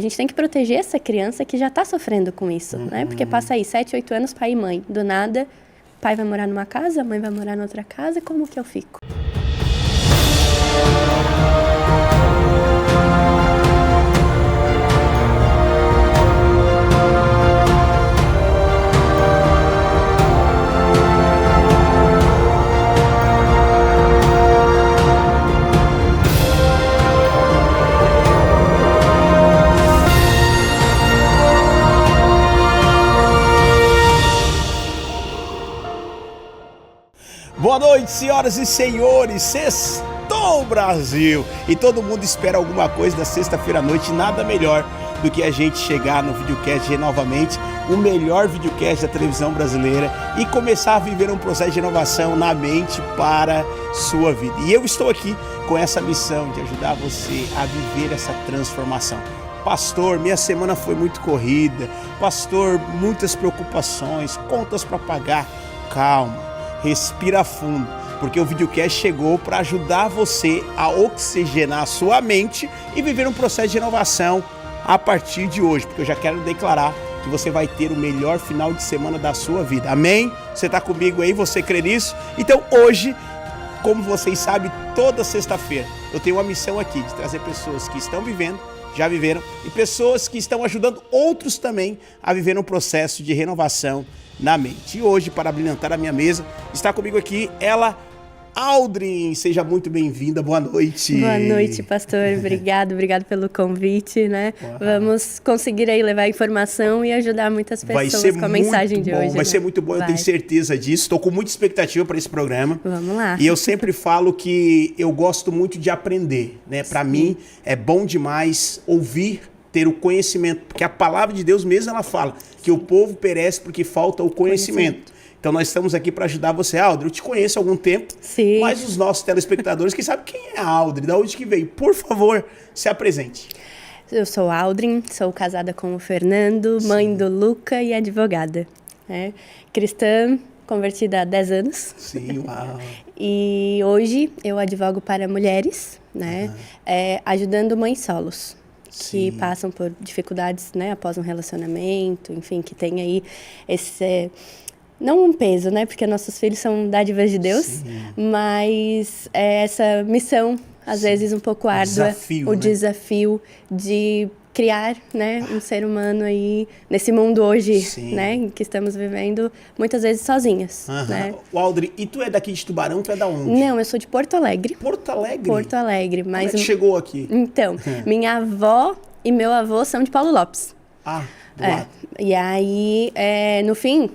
A gente tem que proteger essa criança que já está sofrendo com isso, né? Porque passa aí 7, 8 anos, pai e mãe. Do nada, pai vai morar numa casa, a mãe vai morar em outra casa, como que eu fico? Boa noite, senhoras e senhores, sextou Brasil! E todo mundo espera alguma coisa da sexta-feira à noite, nada melhor do que a gente chegar no videocast novamente, o melhor videocast da televisão brasileira e começar a viver um processo de renovação na mente para sua vida. E eu estou aqui com essa missão de ajudar você a viver essa transformação. Pastor, minha semana foi muito corrida, pastor, muitas preocupações, contas para pagar. Calma. Respira fundo, porque o videocast chegou para ajudar você a oxigenar a sua mente e viver um processo de inovação a partir de hoje, porque eu já quero declarar que você vai ter o melhor final de semana da sua vida. Amém? Você está comigo aí? Você crê nisso? Então hoje, como vocês sabem, toda sexta-feira eu tenho uma missão aqui de trazer pessoas que estão vivendo, já viveram, e pessoas que estão ajudando outros também a viver um processo de renovação na mente. E hoje, para brilhantar a minha mesa, está comigo aqui ela, Aldrin. Seja muito bem-vinda, boa noite. Boa noite, pastor. Obrigado pelo convite, né? Vamos conseguir aí levar informação e ajudar muitas pessoas com a mensagem de hoje. Vai ser muito bom, eu tenho certeza disso. Estou com muita expectativa para esse programa. Vamos lá. E eu sempre falo que eu gosto muito de aprender, né? Para mim, é bom demais ouvir, ter o conhecimento, porque a palavra de Deus mesmo ela fala que o povo perece porque falta o conhecimento. Então nós estamos aqui para ajudar você. Aldrin, eu te conheço há algum tempo, mas os nossos telespectadores que sabem quem é a Aldrin, de onde que veio, por favor, se apresente. Eu sou Aldrin, sou casada com o Fernando, mãe do Luca e advogada, né? Cristã, convertida há 10 anos. Sim, uau. E hoje eu advogo para mulheres, né? Ajudando mães solos. Que passam por dificuldades, né, após um relacionamento, enfim, que tem aí esse, não um peso, né, porque nossos filhos são dádivas de Deus, mas essa missão, às vezes um pouco árdua, desafio de criar, né, um ser humano aí nesse mundo hoje, né, em que estamos vivendo, muitas vezes sozinhas, né. Aldrin, e tu é daqui de Tubarão, tu é da onde? Não, eu sou de Porto Alegre. Porto Alegre? Porto Alegre. Mas como é que chegou aqui? Então, minha avó e meu avô são de Paulo Lopes. Ah, do lado. E aí, no fim...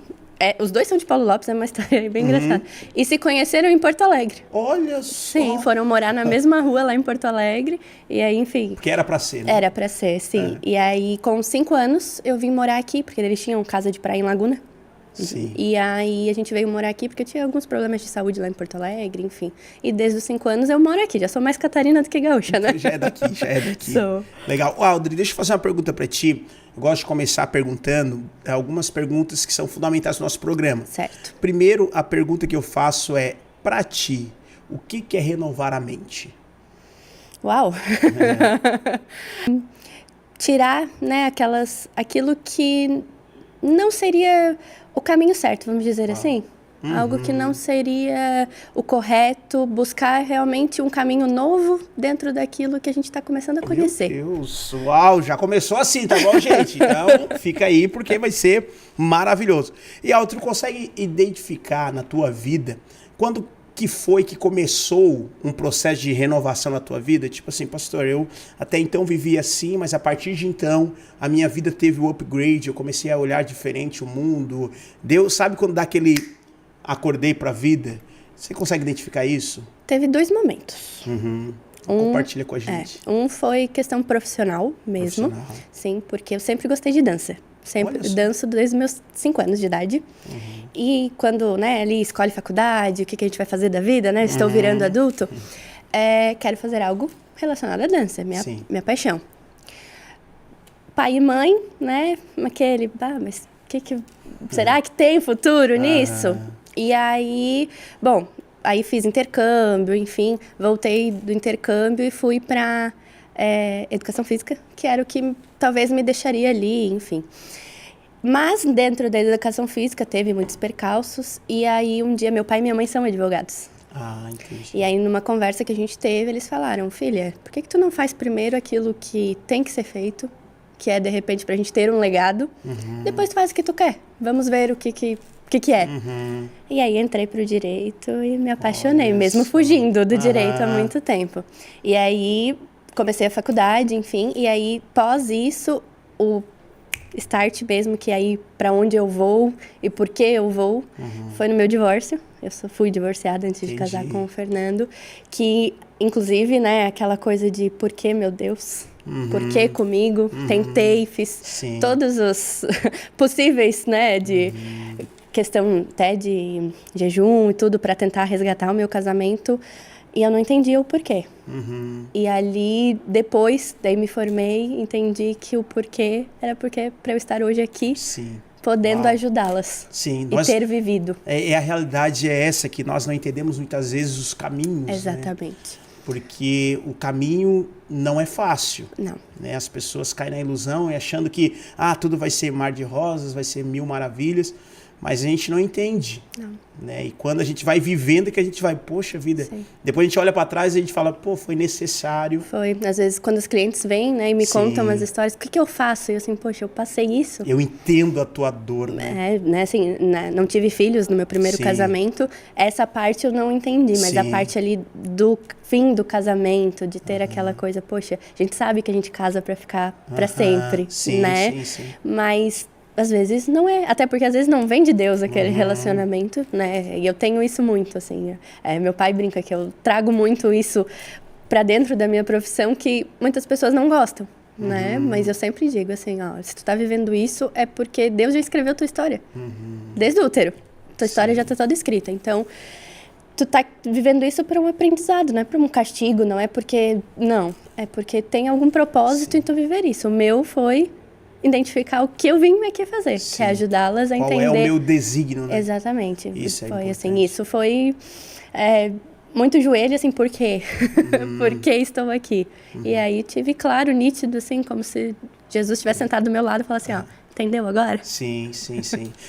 os dois são de Paulo Lopes, é uma história bem engraçada. E se conheceram em Porto Alegre. Olha só! Sim, foram morar na mesma rua lá em Porto Alegre. E aí, enfim... Porque era pra ser, né? Era pra ser, sim. E aí, com 5 anos, eu vim morar aqui, porque eles tinham casa de praia em Laguna. Sim. E aí, a gente veio morar aqui, porque eu tinha alguns problemas de saúde lá em Porto Alegre, enfim. E desde os 5 anos eu moro aqui. Já sou mais catarina do que gaúcha, né? Já é daqui. Sou. Legal. Aldrin, deixa eu fazer uma pergunta pra ti. Eu gosto de começar perguntando algumas perguntas que são fundamentais no nosso programa. Certo. Primeiro, a pergunta que eu faço é, pra ti, o que é renovar a mente? Uau! Tirar, né, aquilo que não seria o caminho certo, vamos dizer assim. Algo que não seria o correto, buscar realmente um caminho novo dentro daquilo que a gente está começando a conhecer. Meu Deus, uau, já começou assim, tá bom, gente? Então, fica aí porque vai ser maravilhoso. E Aldrin, tu consegue identificar na tua vida quando que foi que começou um processo de renovação na tua vida? Tipo assim, pastor, eu até então vivia assim, mas a partir de então a minha vida teve um upgrade, eu comecei a olhar diferente o mundo. Deus, sabe quando dá aquele acordei pra vida? Você consegue identificar isso? Teve 2 momentos. Compartilha com a gente. Um foi questão profissional mesmo. Sim, porque eu sempre gostei de dança. Sempre danço desde os meus 5 anos de idade. E quando, né, ali escolhe faculdade, o que a gente vai fazer da vida, né? Estou virando adulto. Quero fazer algo relacionado à dança, minha paixão. Pai e mãe, né? Aquele, mas será que tem futuro nisso? E aí, bom, aí fiz intercâmbio, enfim, voltei do intercâmbio e fui para educação física, que era o que talvez me deixaria ali, enfim. Mas dentro da educação física teve muitos percalços, e aí um dia meu pai e minha mãe são advogados. Ah, entendi. E aí numa conversa que a gente teve, eles falaram: filha, por que tu não faz primeiro aquilo que tem que ser feito, que é de repente pra gente ter um legado, depois tu faz o que tu quer, vamos ver o que é. E aí entrei pro direito e me apaixonei, mesmo fugindo do direito há muito tempo. E aí comecei a faculdade, enfim, e aí pós isso, o start mesmo, que aí para onde eu vou e por que eu vou, foi no meu divórcio. Eu fui divorciada antes de casar com o Fernando, que inclusive, né, aquela coisa de por que, meu Deus, por que comigo? Tentei, fiz todos os possíveis, né, de questão até de jejum e tudo para tentar resgatar o meu casamento, e eu não entendia o porquê. E ali, depois, daí me formei, entendi que o porquê era porque para eu estar hoje aqui, podendo ajudá-las. Sim, e ter vivido. A realidade é essa, que nós não entendemos muitas vezes os caminhos. Exatamente. Né? Porque o caminho não é fácil. Não. Né? As pessoas caem na ilusão e achando que tudo vai ser mar de rosas, vai ser mil maravilhas. Mas a gente não entende. Não. Né? E quando a gente vai vivendo, que a gente vai, poxa vida. Sim. Depois a gente olha para trás e a gente fala, pô, foi necessário. Foi. Às vezes, quando os clientes vêm, né, e me contam umas histórias, o que eu faço? E eu assim, poxa, eu passei isso. Eu entendo a tua dor, né? Né, assim, não tive filhos no meu primeiro casamento. Essa parte eu não entendi, mas a parte ali do fim do casamento, de ter aquela coisa, poxa, a gente sabe que a gente casa para ficar para sempre, né? Sim. Mas às vezes não é, até porque às vezes não vem de Deus aquele relacionamento, né? E eu tenho isso muito, assim. Meu pai brinca que eu trago muito isso para dentro da minha profissão, que muitas pessoas não gostam, né? Mas eu sempre digo assim, ó, se tu tá vivendo isso é porque Deus já escreveu tua história. Desde o útero. Tua história já tá toda escrita. Então, tu tá vivendo isso para um aprendizado, não é para um castigo, não é porque... Não, é porque tem algum propósito em tu viver isso. O meu foi identificar o que eu vim aqui fazer, que é ajudá-las a entender... Qual é o meu desígnio, né? Exatamente. Isso foi assim, isso foi muito joelho, assim, por quê? Por que estou aqui? E aí tive claro, nítido, assim, como se Jesus estivesse sentado do meu lado e falasse assim, ó, entendeu agora? Sim.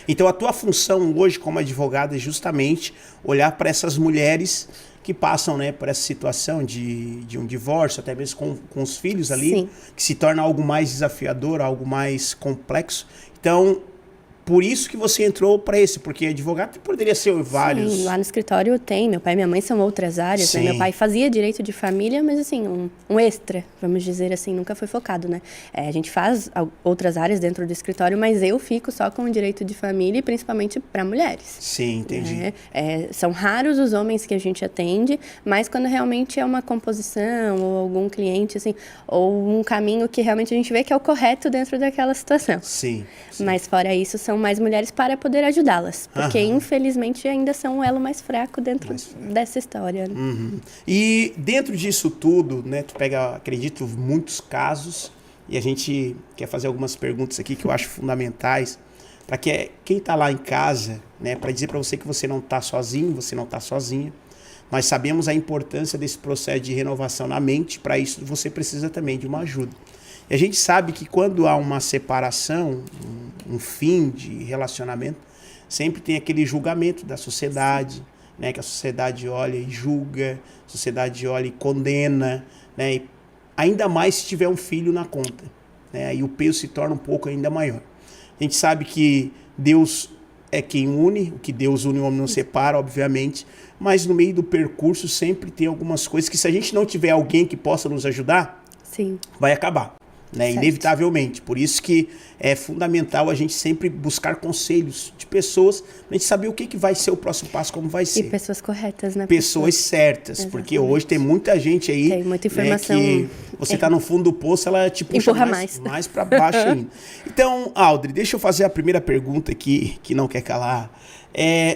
Então a tua função hoje como advogada é justamente olhar para essas mulheres que passam, né, por essa situação de um divórcio, até mesmo com os filhos ali, que se torna algo mais desafiador, algo mais complexo. Então, por isso que você entrou para esse, porque advogado poderia ser vários. Sim, lá no escritório tem, meu pai e minha mãe são outras áreas, né? Meu pai fazia direito de família, mas assim, um extra, vamos dizer assim, nunca foi focado, né? A gente faz outras áreas dentro do escritório, mas eu fico só com o direito de família e principalmente para mulheres. Sim, entendi. São raros os homens que a gente atende, mas quando realmente é uma composição ou algum cliente, assim, ou um caminho que realmente a gente vê que é o correto dentro daquela situação. Sim. Mas fora isso, são mais mulheres para poder ajudá-las. Porque, infelizmente, ainda são o elo mais fraco dentro dessa história. Né? E dentro disso tudo, né, tu pega, acredito, muitos casos, e a gente quer fazer algumas perguntas aqui que eu acho fundamentais, para que quem está lá em casa, né, para dizer para você que você não está sozinho, você não está sozinha. Nós sabemos a importância desse processo de renovação na mente, para isso você precisa também de uma ajuda. E a gente sabe que quando há uma separação, um fim de relacionamento, sempre tem aquele julgamento da sociedade, né? Que a sociedade olha e julga, a sociedade olha e condena, né? E ainda mais se tiver um filho na conta, né? Aí o peso se torna um pouco ainda maior. A gente sabe que Deus é quem une, o que Deus une o homem não separa, obviamente, mas no meio do percurso sempre tem algumas coisas que se a gente não tiver alguém que possa nos ajudar, vai acabar. Né, inevitavelmente. Por isso que é fundamental a gente sempre buscar conselhos de pessoas, pra gente saber o que vai ser o próximo passo, como vai ser. E pessoas corretas, né? Pessoas certas, porque hoje tem muita gente aí, tem muita informação, né, que você tá no fundo do poço, ela te puxa mais para baixo ainda. Então, Audrey, deixa eu fazer a primeira pergunta aqui, que não quer calar,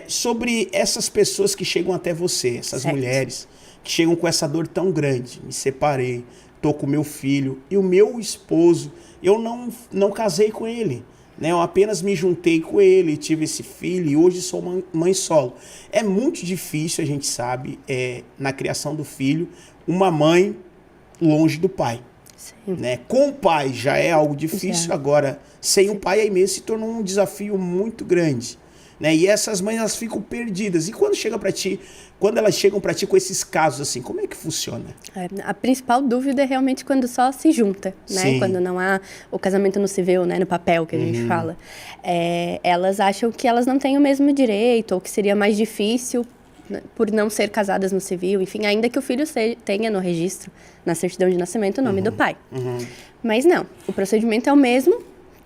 sobre essas pessoas que chegam até você, essas mulheres que chegam com essa dor tão grande, me separei, tô com meu filho e o meu esposo, eu não casei com ele, né? Eu apenas me juntei com ele, tive esse filho e hoje sou mãe solo. É muito difícil, a gente sabe, na criação do filho, uma mãe longe do pai. né? Com o pai já é algo difícil, agora sem o pai aí mesmo se tornou um desafio muito grande, né? E essas mães, elas ficam perdidas. E quando elas chegam para ti com esses casos assim, como é que funciona? A principal dúvida é realmente quando só se junta, né? Sim. Quando não há o casamento no civil, né? No papel que a gente fala. Elas acham que elas não têm o mesmo direito, ou que seria mais difícil por não ser casadas no civil, enfim, ainda que o filho tenha no registro, na certidão de nascimento, o nome do pai. Mas não, o procedimento é o mesmo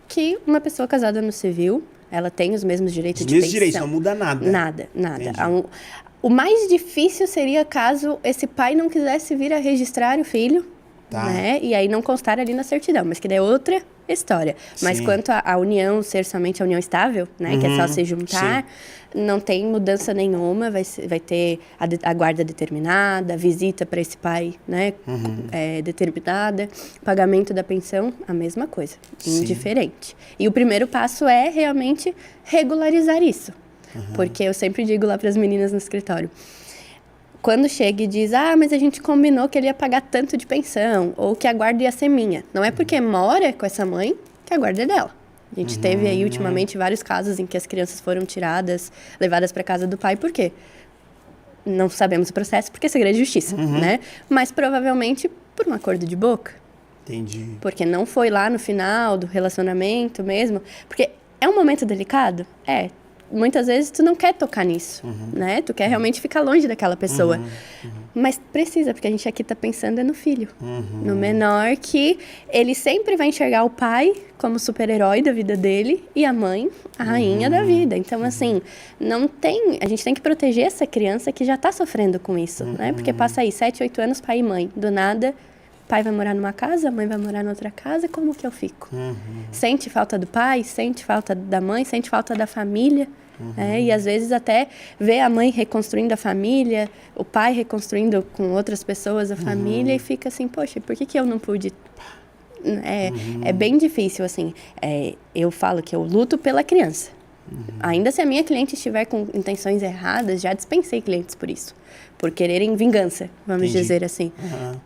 que uma pessoa casada no civil, ela tem os mesmos direitos de pensão. Os mesmos direitos, não muda nada. Nada. O mais difícil seria caso esse pai não quisesse vir a registrar o filho, né? E aí não constar ali na certidão, mas que daí é outra história. Mas quanto à união ser somente a união estável, né? Que é só se juntar, não tem mudança nenhuma, vai ter a guarda determinada, a visita para esse pai, né? Determinada, pagamento da pensão, a mesma coisa, indiferente. E o primeiro passo é realmente regularizar isso. Porque eu sempre digo lá para as meninas no escritório, quando chega e diz, mas a gente combinou que ele ia pagar tanto de pensão, ou que a guarda ia ser minha. Não é porque mora com essa mãe que a guarda é dela. A gente teve aí, ultimamente, vários casos em que as crianças foram levadas para casa do pai. Por quê? Não sabemos o processo, porque é segredo de justiça, né? Mas, provavelmente, por um acordo de boca. Entendi. Porque não foi lá no final do relacionamento mesmo. Porque é um momento delicado? Muitas vezes tu não quer tocar nisso, né? Tu quer realmente ficar longe daquela pessoa. Mas precisa, porque a gente aqui tá pensando no filho. No menor, que ele sempre vai enxergar o pai como super-herói da vida dele e a mãe, a rainha da vida. Então, assim, a gente tem que proteger essa criança que já tá sofrendo com isso, né? Porque passa aí 7, 8 anos, pai e mãe. Do nada, pai vai morar numa casa, a mãe vai morar noutra casa, como que eu fico? Sente falta do pai, sente falta da mãe, sente falta da família. E às vezes até vê a mãe reconstruindo a família, o pai reconstruindo com outras pessoas a família e fica assim, poxa, por que eu não pude? É bem difícil, assim. Eu falo que eu luto pela criança. Ainda se a minha cliente estiver com intenções erradas, já dispensei clientes por isso. Por quererem vingança, vamos dizer assim.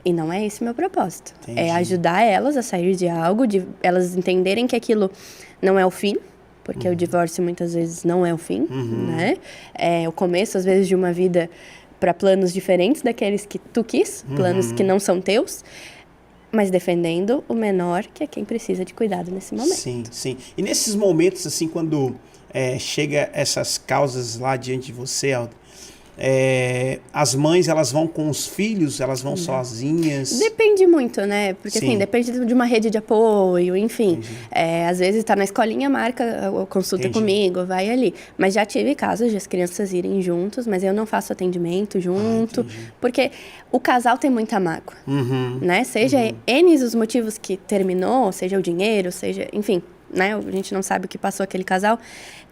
E não é esse o meu propósito. É ajudar elas a sair de algo, de elas entenderem que aquilo não é o fim, porque o divórcio muitas vezes não é o fim, né? É o começo, às vezes, de uma vida para planos diferentes daqueles que tu quis, planos que não são teus, mas defendendo o menor, que é quem precisa de cuidado nesse momento. Sim. E nesses momentos, assim, quando chega essas causas lá diante de você, Alda, as mães, elas vão com os filhos, elas vão sozinhas? Depende muito, né? Porque, assim, depende de uma rede de apoio, enfim. Às vezes tá na escolinha, marca a consulta comigo, vai ali. Mas já tive casos de as crianças irem juntos, mas eu não faço atendimento junto, porque o casal tem muita mágoa, né? Seja N os motivos que terminou, seja o dinheiro, seja, enfim, né? A gente não sabe o que passou aquele casal.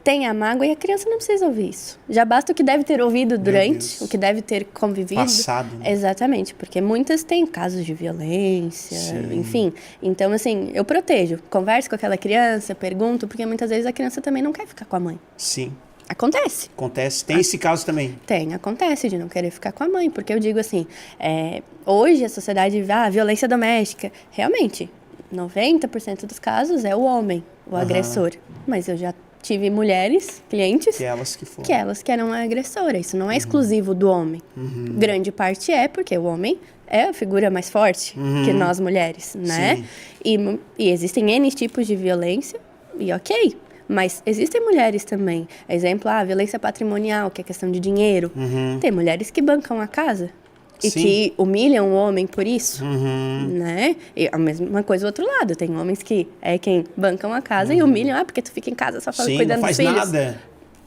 Tem a mágoa e a criança não precisa ouvir isso. Já basta o que deve ter ouvido durante, o que deve ter convivido. Passado. Né? Exatamente, porque muitas têm casos de violência, enfim. Então, assim, eu protejo. Converso com aquela criança, pergunto, porque muitas vezes a criança também não quer ficar com a mãe. Sim. Acontece. Tem esse caso também? Acontece de não querer ficar com a mãe, porque eu digo assim, hoje a sociedade, violência doméstica, realmente, 90% dos casos é o homem, o agressor. Mas eu já tive mulheres, clientes, que elas que eram a agressora. Isso não é exclusivo do homem. Grande parte porque o homem é a figura mais forte que nós mulheres, né? E existem N tipos de violência, e ok. Mas existem mulheres também. Exemplo, a violência patrimonial, que é questão de dinheiro. Tem mulheres que bancam a casa. E que humilham o homem por isso, né? E a mesma coisa do outro lado. Tem homens que quem bancam a casa e humilham. Porque tu fica em casa só cuidando dos filhos. Não faz nada.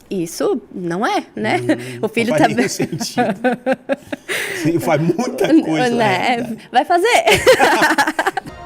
Isso não é, né? O filho tá bem. Sim, faz muita coisa. Né? Vai fazer.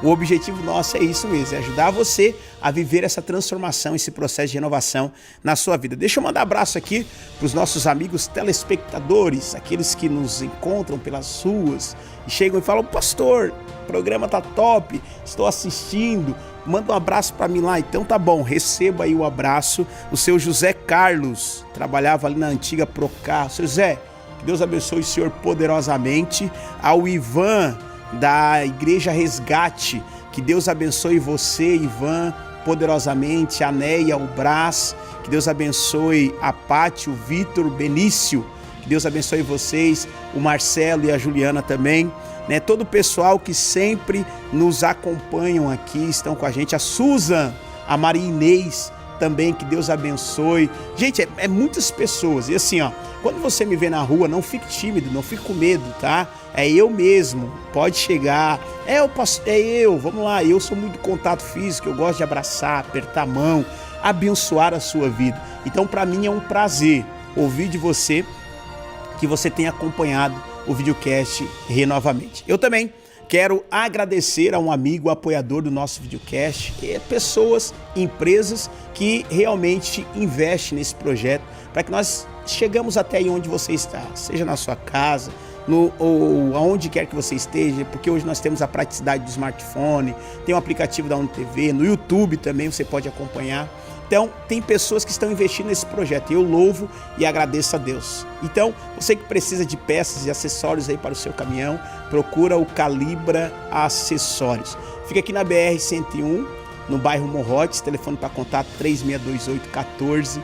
O objetivo nosso é isso mesmo, é ajudar você a viver essa transformação, esse processo de renovação na sua vida. Deixa eu mandar um abraço aqui para os nossos amigos telespectadores, aqueles que nos encontram pelas ruas e chegam e falam, pastor, o programa tá top, estou assistindo, manda um abraço para mim lá. Então tá bom, receba aí o abraço. O seu José Carlos, trabalhava ali na antiga Procar. Seu José, que Deus abençoe o senhor poderosamente. Ao Ivan, da Igreja Resgate. Que Deus abençoe você, Ivan, poderosamente, a Neia, o Brás. Que Deus abençoe a Pátio, o Vitor, o Benício. Que Deus abençoe vocês, o Marcelo e a Juliana também. Né? Todo o pessoal que sempre nos acompanham aqui, estão com a gente. A Susan, a Maria Inês também, que Deus abençoe. Gente, é muitas pessoas. E assim, ó, quando você me vê na rua, não fique tímido, não fique com medo, tá? É eu mesmo, pode chegar. Vamos lá, eu sou muito de contato físico, eu gosto de abraçar, apertar a mão, abençoar a sua vida. Então, para mim é um prazer ouvir de você que você tem acompanhado o videocast Renovamente. Eu também quero agradecer a um amigo apoiador do nosso videocast, que é pessoas, empresas que realmente investem nesse projeto para que nós chegamos até aí onde você está, seja na sua casa, ou aonde quer que você esteja, porque hoje nós temos a praticidade do smartphone, tem o aplicativo da UniTV, no YouTube também você pode acompanhar. Então, tem pessoas que estão investindo nesse projeto. Eu louvo e agradeço a Deus. Então, você que precisa de peças e acessórios aí para o seu caminhão, procura o Calibra Acessórios. Fica aqui na BR-101, no bairro Morrotes, telefone para contato 3628-1414.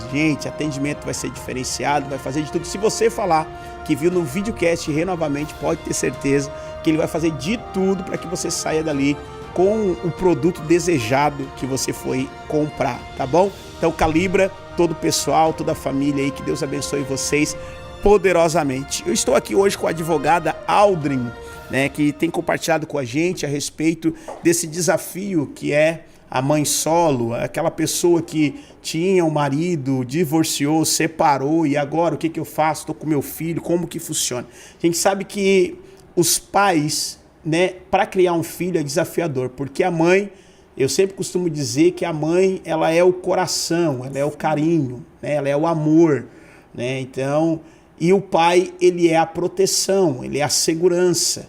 Gente, atendimento vai ser diferenciado, vai fazer de tudo. Se você falar que viu no videocast Renovamente, pode ter certeza que ele vai fazer de tudo para que você saia dali com o produto desejado que você foi comprar, tá bom? Então calibra todo o pessoal, toda a família aí, que Deus abençoe vocês poderosamente. Eu estou aqui hoje com a advogada Aldrin, né, que tem compartilhado com a gente a respeito desse desafio que é a mãe solo, aquela pessoa que tinha um marido, divorciou, separou e agora o que eu faço? Estou com meu filho, como que funciona? A gente sabe que os pais, né, para criar um filho é desafiador, porque a mãe, eu sempre costumo dizer que a mãe, ela é o coração, ela é o carinho, né, ela é o amor, né, então, e o pai, ele é a proteção, ele é a segurança.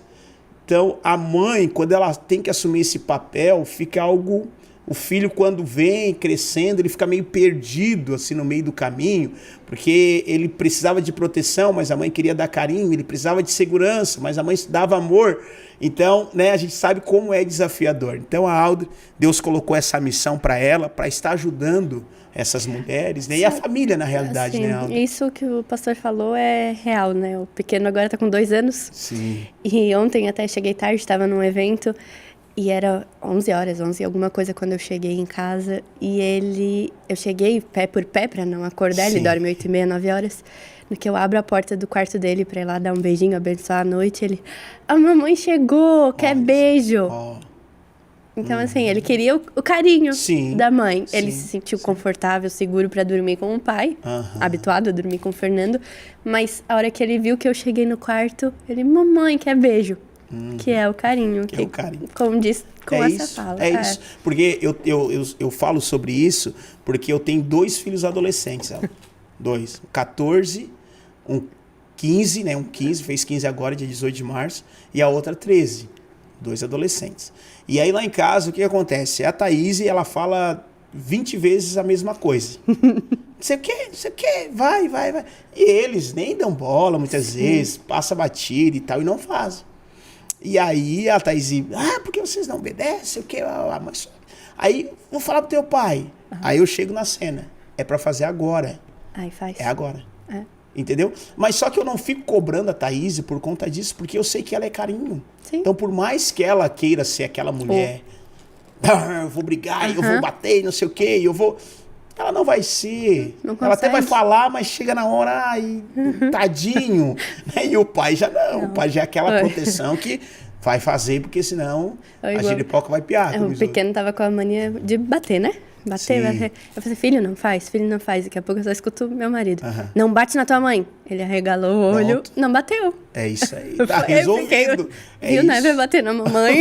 Então, a mãe, quando ela tem que assumir esse papel, fica algo... O filho, quando vem crescendo, ele fica meio perdido assim no meio do caminho, porque ele precisava de proteção, mas a mãe queria dar carinho, ele precisava de segurança, mas a mãe dava amor. Então, né, a gente sabe como é desafiador. Então, a Aldo, Deus colocou essa missão para ela, para estar ajudando essas mulheres, né? E a família, na realidade, assim, né, Aldo? Isso que o pastor falou é real, né? O pequeno agora tá com 2 anos. Sim. E ontem até cheguei tarde, estava num evento... E era 11 horas, 11 alguma coisa, quando eu cheguei em casa. E eu cheguei pé por pé pra não acordar. Sim. Ele dorme 8h30, 9 horas. No que eu abro a porta do quarto dele pra ir lá dar um beijinho, abençoar a noite, ele... A mamãe chegou, quer beijo. Oh. Então, assim, ele queria o carinho, sim, da mãe. Ele se sentiu confortável, seguro pra dormir com o pai. Habituado a dormir com o Fernando. Mas a hora que ele viu que eu cheguei no quarto, ele... Mamãe, quer beijo. Que é o carinho. Que é o carinho. Como diz com essa isso, fala. É isso. Porque eu falo sobre isso porque eu tenho 2 filhos adolescentes. 2. 14, um 15, né? Um 15, fez 15 agora, dia 18 de março. E a outra 13. 2 adolescentes. E aí lá em casa, o que acontece? A Thaís, ela fala 20 vezes a mesma coisa. Você quer, vai. E eles nem dão bola muitas vezes, passa batida e tal, e não fazem. E aí a Thaís, porque vocês não obedecem, o que? Aí, vou falar pro teu pai. Aí eu chego na cena. É pra fazer agora. Aí faz. É agora. Entendeu? Mas só que eu não fico cobrando a Thaís por conta disso, porque eu sei que ela é carinho. Sim. Então, por mais que ela queira ser aquela mulher, eu vou brigar, eu vou bater, não sei o quê, eu vou... Ela não vai ser. Não ela até vai falar, mas chega na hora, tadinho. E o pai já não. O pai já é aquela proteção que vai fazer, porque senão a giripoca vai piar. O pequeno tava com a mania de bater, né? Bater. Eu falei, filho, não faz. Daqui a pouco eu só escuto meu marido. Não bate na tua mãe. Ele arregalou o olho, não bateu. É isso aí, tá resolvido. Viu, né? Vai bater na mamãe.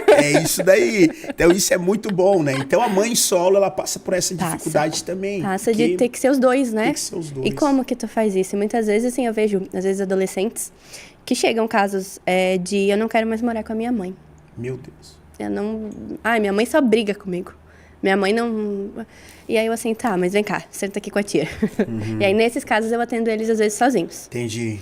É isso daí. Então isso é muito bom, né? Então a mãe solo, ela passa por essa dificuldade também. Passa de ter que ser os dois, né? Tem que ser os dois. E como que tu faz isso? E muitas vezes, assim, eu vejo, às vezes, adolescentes que chegam casos de eu não quero mais morar com a minha mãe. Meu Deus. Eu não... minha mãe só briga comigo. Minha mãe não... E aí eu assim, tá, mas vem cá, senta aqui com a tia. E aí nesses casos eu atendo eles às vezes sozinhos. Entendi.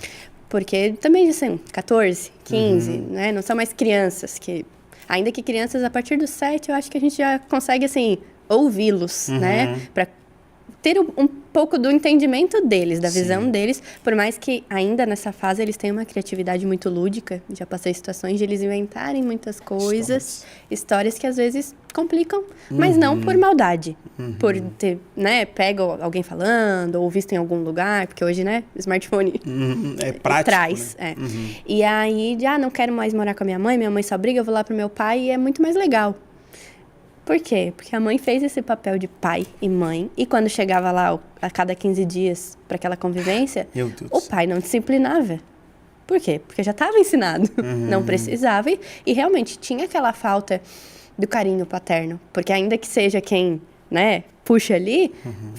Porque também, assim, 14, 15, né? Não são mais crianças que... Ainda que crianças, a partir dos 7, eu acho que a gente já consegue, assim, ouvi-los, né? Para ter um pouco do entendimento deles, da visão deles, por mais que ainda nessa fase eles tenham uma criatividade muito lúdica. Já passei situações de eles inventarem muitas coisas, histórias que às vezes complicam, mas não por maldade. Por ter, né, pego alguém falando ou visto em algum lugar, porque hoje, né, smartphone é prático, traz. né? E aí, não quero mais morar com a minha mãe só briga, eu vou lá pro meu pai e é muito mais legal. Por quê? Porque a mãe fez esse papel de pai e mãe, e quando chegava lá a cada 15 dias para aquela convivência, o pai não disciplinava. Por quê? Porque já estava ensinado, não precisava, e realmente tinha aquela falta do carinho paterno, porque ainda que seja quem, né, puxa ali,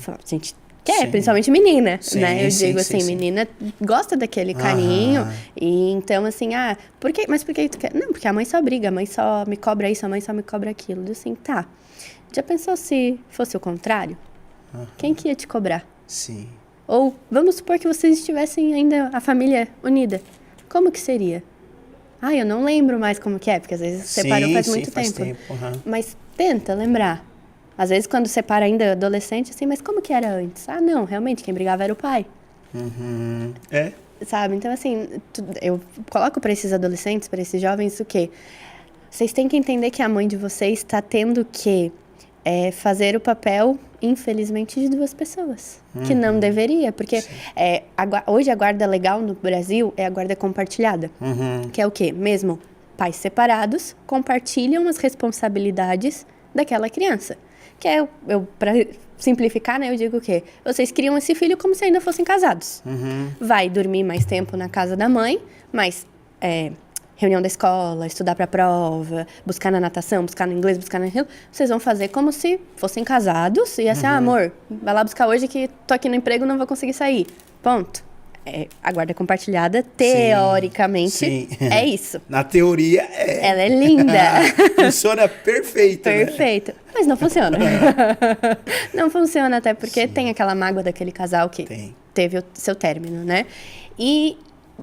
a gente quer, principalmente menina, né? Eu digo assim, menina gosta daquele carinho. E então, assim, mas por que tu quer? Não, porque a mãe só briga, a mãe só me cobra isso, a mãe só me cobra aquilo. Eu assim, tá. Já pensou se fosse o contrário? Quem que ia te cobrar? Sim. Ou, vamos supor que vocês estivessem ainda, a família unida. Como que seria? Eu não lembro mais como que é, porque às vezes separou faz muito tempo. Mas tenta lembrar. Às vezes, quando separa ainda adolescente, assim, mas como que era antes? Não, realmente, quem brigava era o pai. Sabe? Então, assim, eu coloco para esses adolescentes, para esses jovens, o quê? Vocês têm que entender que a mãe de vocês está tendo que fazer o papel, infelizmente, de duas pessoas. Que não deveria, porque hoje a guarda legal no Brasil é a guarda compartilhada. Que é o quê? Mesmo pais separados compartilham as responsabilidades daquela criança. Que para simplificar, né, eu digo o quê? Vocês criam esse filho como se ainda fossem casados. Vai dormir mais tempo na casa da mãe, mas reunião da escola, estudar para a prova, buscar na natação, buscar no inglês, buscar naquilo, vocês vão fazer como se fossem casados e assim, amor, vai lá buscar hoje que tô aqui no emprego, não vou conseguir sair. Ponto. A guarda compartilhada, teoricamente, é isso. Na teoria, ela é linda. Funciona perfeito. Perfeito. Né? Mas não funciona. Não funciona, até porque tem aquela mágoa daquele casal que teve o seu término, né?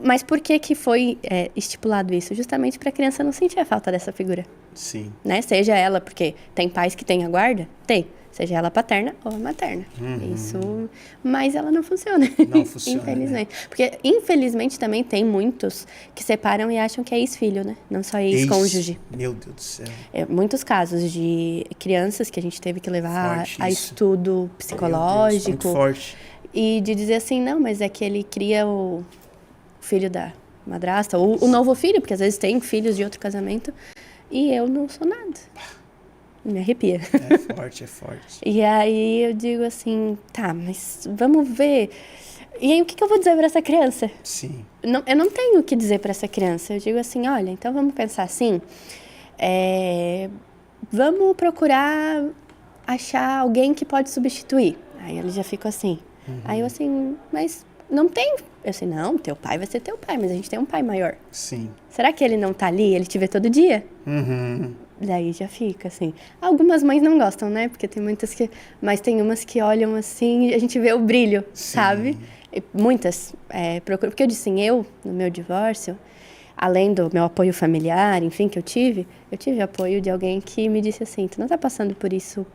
Mas por que foi estipulado isso? Justamente para a criança não sentir a falta dessa figura. Sim. Né? Seja ela, porque tem pais que têm a guarda? Tem. Seja ela paterna ou materna. Isso, mas ela não funciona. Não funciona, infelizmente. Né? Porque, infelizmente, também tem muitos que separam e acham que é ex-filho, né? Não só ex-cônjuge. Meu Deus do céu. Muitos casos de crianças que a gente teve que levar a estudo psicológico. Muito forte. E de dizer assim, não, mas é que ele cria o filho da madrasta, ou o novo filho, porque às vezes tem filhos de outro casamento, e eu não sou nada. Me arrepia. É forte. E aí eu digo assim, tá, mas vamos ver. E aí o que eu vou dizer para essa criança? Sim. Eu não tenho o que dizer para essa criança. Eu digo assim, olha, então vamos pensar assim, vamos procurar achar alguém que pode substituir. Aí ele já fica assim. Aí eu assim, mas não tem. Eu assim, não, teu pai vai ser teu pai, mas a gente tem um pai maior. Sim. Será que ele não tá ali, ele te vê todo dia? Daí já fica, assim. Algumas mães não gostam, né? Porque tem muitas que... Mas tem umas que olham assim e a gente vê o brilho, sabe? E muitas procuram... Porque eu disse assim, no meu divórcio, além do meu apoio familiar, enfim, que eu tive apoio de alguém que me disse assim, tu não tá passando por isso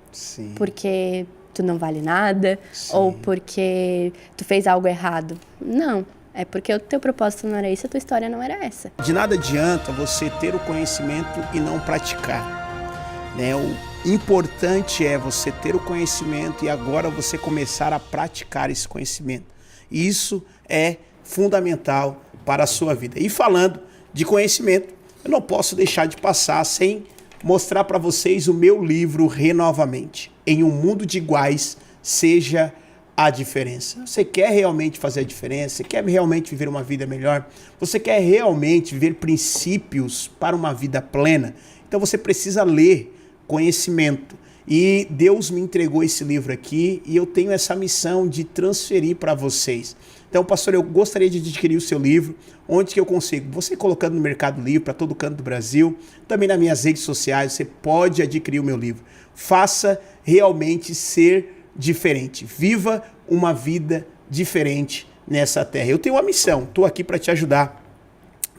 porque tu não vale nada ou porque tu fez algo errado. Não. É porque o teu propósito não era esse, a tua história não era essa. De nada adianta você ter o conhecimento e não praticar. Né? O importante é você ter o conhecimento e agora você começar a praticar esse conhecimento. Isso é fundamental para a sua vida. E falando de conhecimento, eu não posso deixar de passar sem mostrar para vocês o meu livro Renovamente. Em um mundo de iguais, seja a diferença. Você quer realmente fazer a diferença? Você quer realmente viver uma vida melhor? Você quer realmente viver princípios para uma vida plena? Então você precisa ler conhecimento. E Deus me entregou esse livro aqui e eu tenho essa missão de transferir para vocês. Então, pastor, eu gostaria de adquirir o seu livro. Onde que eu consigo? Você colocando no Mercado Livre, para todo canto do Brasil. Também nas minhas redes sociais, você pode adquirir o meu livro. Faça realmente ser diferente. Viva uma vida diferente nessa terra. Eu tenho uma missão, estou aqui para te ajudar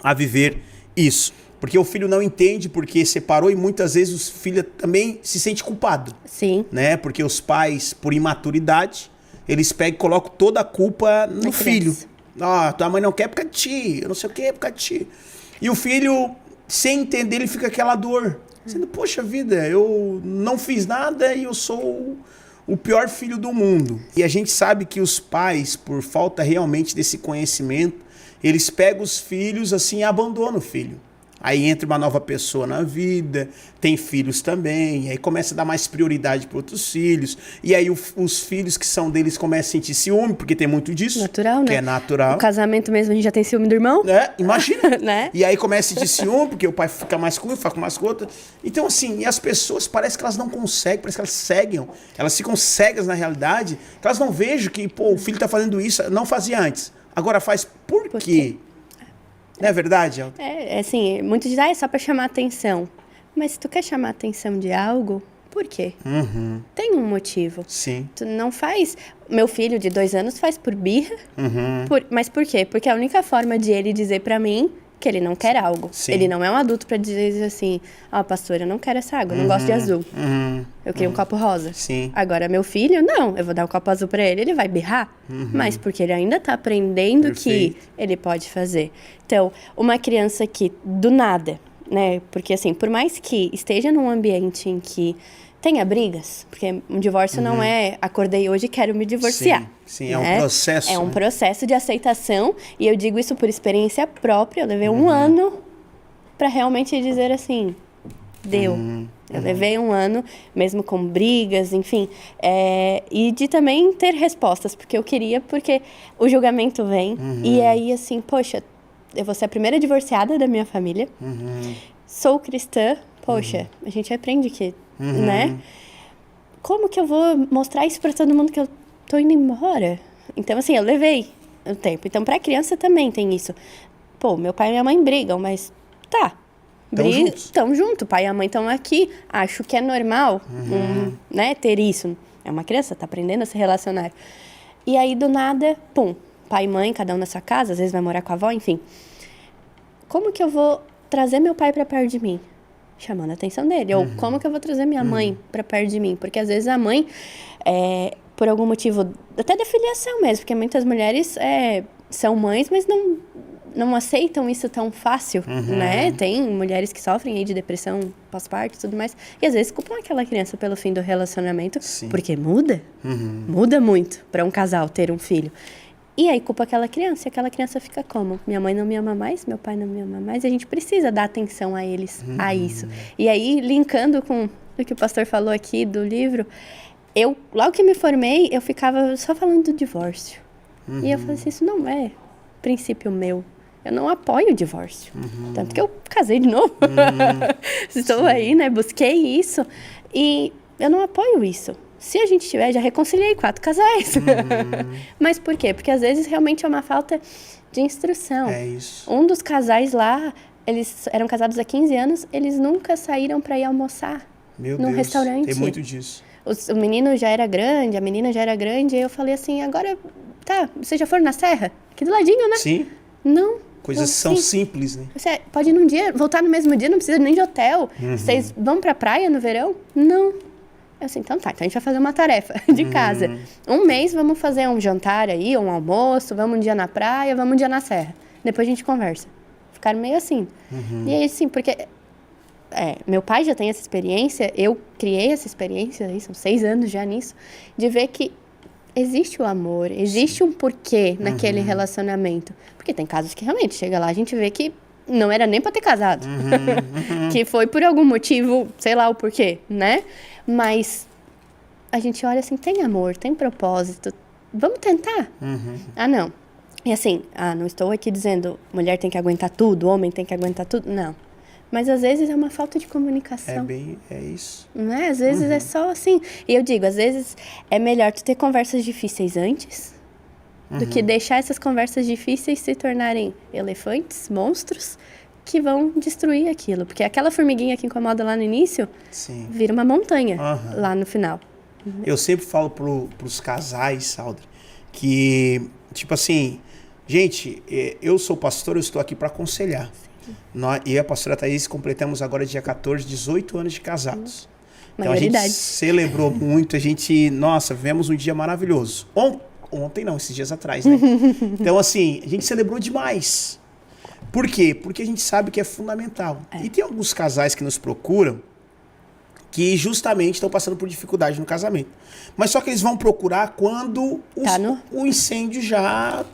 a viver isso. Porque o filho não entende porque separou e muitas vezes o filho também se sente culpado. Sim. Né? Porque os pais, por imaturidade, eles pegam e colocam toda a culpa no filho. Ah, tua mãe não quer por causa de ti, eu não sei o que, por causa de ti. E o filho, sem entender, ele fica aquela dor. Dizendo, poxa vida, eu não fiz nada e eu sou o pior filho do mundo. E a gente sabe que os pais, por falta realmente desse conhecimento, eles pegam os filhos assim e abandonam o filho. Aí entra uma nova pessoa na vida, tem filhos também, aí começa a dar mais prioridade para outros filhos, e aí os filhos que são deles começam a sentir ciúme, porque tem muito disso. Natural, né? Que é natural. O casamento mesmo, a gente já tem ciúme do irmão. Imagina. Né? E aí começa a sentir ciúme, porque o pai fica mais com um, fica mais com outro. Então assim, e as pessoas parece que elas não conseguem, parece que elas cegam, elas ficam cegas na realidade, que elas não vejam que, pô, o filho está fazendo isso, não fazia antes, agora faz por quê? Não é verdade, Alda? Assim, muitos dizem, é só pra chamar atenção. Mas se tu quer chamar atenção de algo, por quê? Tem um motivo. Sim. Tu não faz... Meu filho de 2 anos faz por birra. Mas por quê? Porque a única forma de ele dizer pra mim que ele não quer algo. Sim. Ele não é um adulto pra dizer assim, pastor, eu não quero essa água, eu não gosto de azul. Eu queria um copo rosa. Sim. Agora, meu filho, não. Eu vou dar um copo azul pra ele vai birrar. Mas porque ele ainda tá aprendendo Perfeito. que ele pode fazer. Então, uma criança que, do nada, né? Porque, assim, por mais que esteja num ambiente em que tenha brigas, porque um divórcio não é acordei hoje e quero me divorciar. Sim, né? é um processo. É um processo de aceitação, e eu digo isso por experiência própria. Eu levei 1 ano para realmente dizer assim, deu. Eu levei 1 ano, mesmo com brigas, enfim, e de também ter respostas, porque eu queria, porque o julgamento vem, e aí assim, poxa, eu vou ser a primeira divorciada da minha família, sou cristã, poxa, a gente aprende que, né? Como que eu vou mostrar isso pra todo mundo que eu tô indo embora? Então, assim, eu levei o tempo. Então, pra criança também tem isso. Pô, meu pai e minha mãe brigam, mas tá. Tão junto, pai e a mãe estão aqui. Acho que é normal, né, ter isso. É uma criança, tá aprendendo a se relacionar. E aí, do nada, pum, pai e mãe, cada um na sua casa, às vezes vai morar com a avó, enfim. Como que eu vou trazer meu pai pra perto de mim? Chamando a atenção dele. Ou como que eu vou trazer minha mãe pra perto de mim? Porque às vezes a mãe, por algum motivo, até da filiação mesmo, porque muitas mulheres são mães, mas não aceitam isso tão fácil, né? Tem mulheres que sofrem aí de depressão pós-parto e tudo mais, e às vezes culpam aquela criança pelo fim do relacionamento, porque muda muito para um casal ter um filho. E aí culpa aquela criança, e aquela criança fica como? Minha mãe não me ama mais, meu pai não me ama mais, e a gente precisa dar atenção a eles, a isso. E aí, linkando com o que o pastor falou aqui do livro, logo que me formei, eu ficava só falando do divórcio. E eu falei assim, isso não é princípio meu. Eu não apoio o divórcio. Tanto que eu casei de novo. Estou aí, né? Busquei isso. E eu não apoio isso. Se a gente tiver, já reconciliei 4 casais. Mas por quê? Porque às vezes realmente é uma falta de instrução. É isso. Um dos casais lá, eles eram casados há 15 anos, eles nunca saíram para ir almoçar num restaurante. Tem muito disso. O menino já era grande, a menina já era grande, e eu falei assim, agora, tá, vocês já foram na serra? Aqui do ladinho, né? Sim. Não. Coisas são simples, né? Você pode ir num dia, voltar no mesmo dia, não precisa nem de hotel. Vocês vão pra praia no verão? Não. Eu assim, então tá, então a gente vai fazer uma tarefa de casa. 1 mês vamos fazer um jantar aí, um almoço, vamos um dia na praia, vamos um dia na serra. Depois a gente conversa. Ficaram meio assim. E aí, assim, porque meu pai já tem essa experiência, eu criei essa experiência, aí são 6 anos já nisso, de ver que existe o amor, existe um porquê naquele relacionamento. Porque tem casos que realmente chega lá, a gente vê que não era nem pra ter casado. Que foi por algum motivo, sei lá o porquê, né? Mas a gente olha assim, tem amor, tem propósito, vamos tentar. Ah, não. E assim, não estou aqui dizendo mulher tem que aguentar tudo, homem tem que aguentar tudo, não. Mas às vezes é uma falta de comunicação. É isso. Né? Às vezes é só assim. E eu digo, às vezes é melhor tu ter conversas difíceis antes do que deixar essas conversas difíceis se tornarem elefantes, monstros, que vão destruir aquilo. Porque aquela formiguinha que incomoda lá no início, vira uma montanha lá no final. Eu sempre falo pros casais, Aldri, que Tipo assim, gente, eu sou pastor, eu estou aqui para aconselhar. Nós, e a pastora Thaís completamos agora dia 14, 18 anos de casados. Então a gente celebrou muito, a gente, nossa, vivemos um dia maravilhoso. Ontem não, esses dias atrás, né? Então assim, a gente celebrou demais. Por quê? Porque a gente sabe que é fundamental. E tem alguns casais que nos procuram que justamente estão passando por dificuldade no casamento. Mas só que eles vão procurar quando o incêndio já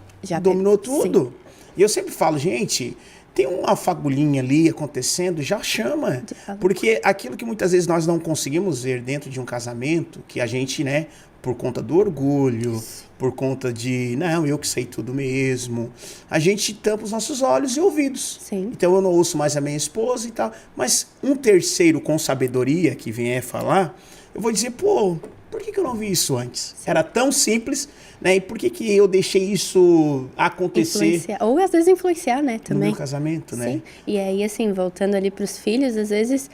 dominou tudo. Sim. E eu sempre falo, gente, tem uma fagulhinha ali acontecendo, já chama. Porque aquilo que muitas vezes nós não conseguimos ver dentro de um casamento, que a gente, né, por conta do orgulho, por conta de, não, eu que sei tudo mesmo, a gente tampa os nossos olhos e ouvidos. Sim. Então eu não ouço mais a minha esposa e tal. Mas um terceiro com sabedoria que vier falar, eu vou dizer, pô, por que eu não vi isso antes? Sim. Era tão simples, né? E por que eu deixei isso acontecer? Ou às vezes influenciar, né? Também. No meu casamento, né? Sim. E aí, assim, voltando ali para os filhos, às vezes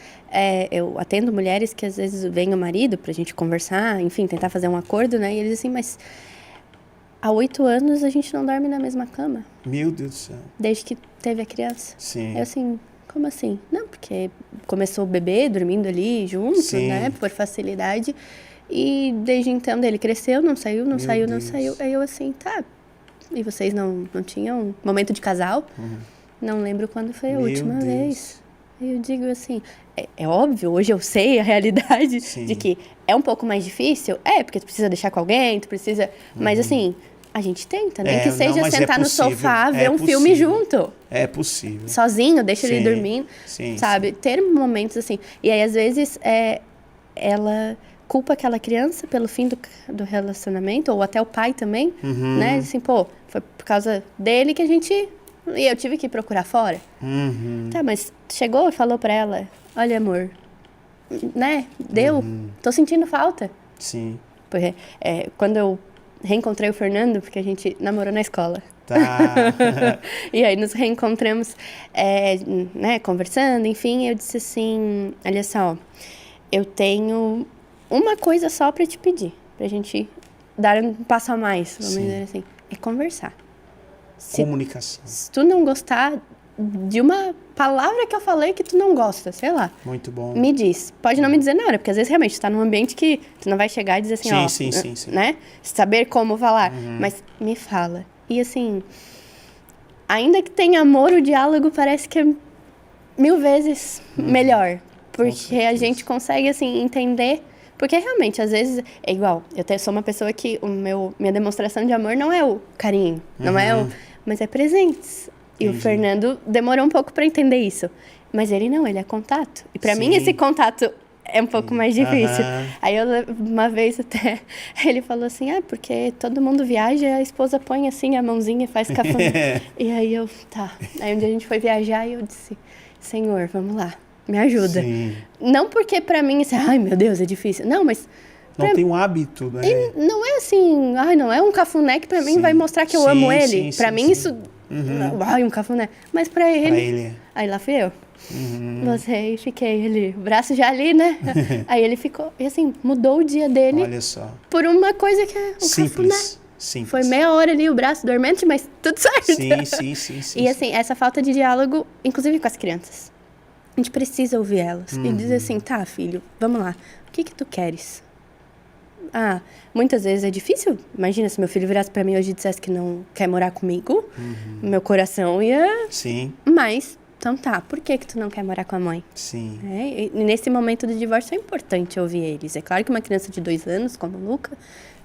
eu atendo mulheres que às vezes vem o marido pra gente conversar, enfim, tentar fazer um acordo, né? E eles assim, mas há 8 anos a gente não dorme na mesma cama. Meu Deus do céu. Desde que teve a criança. Sim. Eu assim, como assim? Não, porque começou o bebê dormindo ali junto, sim, né? Por facilidade. E desde então ele cresceu, não saiu. Aí eu assim, tá. E vocês não tinham um momento de casal? Não lembro quando foi a última vez. Aí eu digo assim, é óbvio, hoje eu sei a realidade, sim, de que é um pouco mais difícil. Porque tu precisa deixar com alguém, tu precisa... Mas assim, a gente tenta, nem que seja sentar no sofá, ver um filme junto. É possível. Sozinho, deixa ele dormindo, sabe? Sim. Ter momentos assim. E aí, às vezes, ela culpa aquela criança pelo fim do relacionamento, ou até o pai também, né? Assim, pô, foi por causa dele que a gente... E eu tive que procurar fora. Tá, mas chegou e falou pra ela, olha, amor, né? Deu, tô sentindo falta. Sim. Porque quando eu reencontrei o Fernando, porque a gente namorou na escola. Tá. E aí nos reencontramos, né, conversando, enfim, eu disse assim, olha só, eu tenho uma coisa só pra te pedir, pra gente dar um passo a mais, vamos dizer assim, é conversar. Comunicação. Se tu não gostar de uma palavra que eu falei que tu não gosta, sei lá. Muito bom. Me diz. Pode não me dizer na hora, porque às vezes realmente tu tá num ambiente que tu não vai chegar e dizer assim, sim. Né? Saber como falar. Mas me fala. E assim, ainda que tenha amor, o diálogo parece que é 1000 vezes melhor. Porque a gente consegue, assim, entender... Porque realmente, às vezes, é igual. Eu sou uma pessoa que minha demonstração de amor não é o carinho, não é o... Mas é presentes. E o Fernando demorou um pouco para entender isso. Mas ele não, ele é contato. E para mim, esse contato é um pouco mais difícil. Aí, uma vez até, ele falou assim, porque todo mundo viaja e a esposa põe assim a mãozinha e faz cafuné. E aí eu, tá. Aí um dia a gente foi viajar e eu disse, Senhor, vamos lá. Me ajuda. Sim. Não porque pra mim, assim, ai meu Deus, é difícil. Não, mas... Não tem um hábito, né? E não é assim, não é um cafuné que pra mim vai mostrar que eu amo ele. Pra mim isso... um cafuné. Mas pra ele... Aí lá fui eu. Você, fiquei ali, o braço já ali, né? Aí ele ficou, e assim, mudou o dia dele. Olha só. Por uma coisa que é um cafuné. Simples. Foi meia hora ali, o braço dormente, mas tudo certo. Sim. E assim, essa falta de diálogo, inclusive com as crianças. A gente precisa ouvir elas e dizer assim, tá, filho, vamos lá, o que tu queres? Muitas vezes é difícil. Imagina se meu filho virasse pra mim hoje e dissesse que não quer morar comigo, meu coração ia... Sim. Mas, então tá, por que tu não quer morar com a mãe? Sim. E nesse momento do divórcio é importante ouvir eles. É claro que uma criança de 2 anos, como o Luca,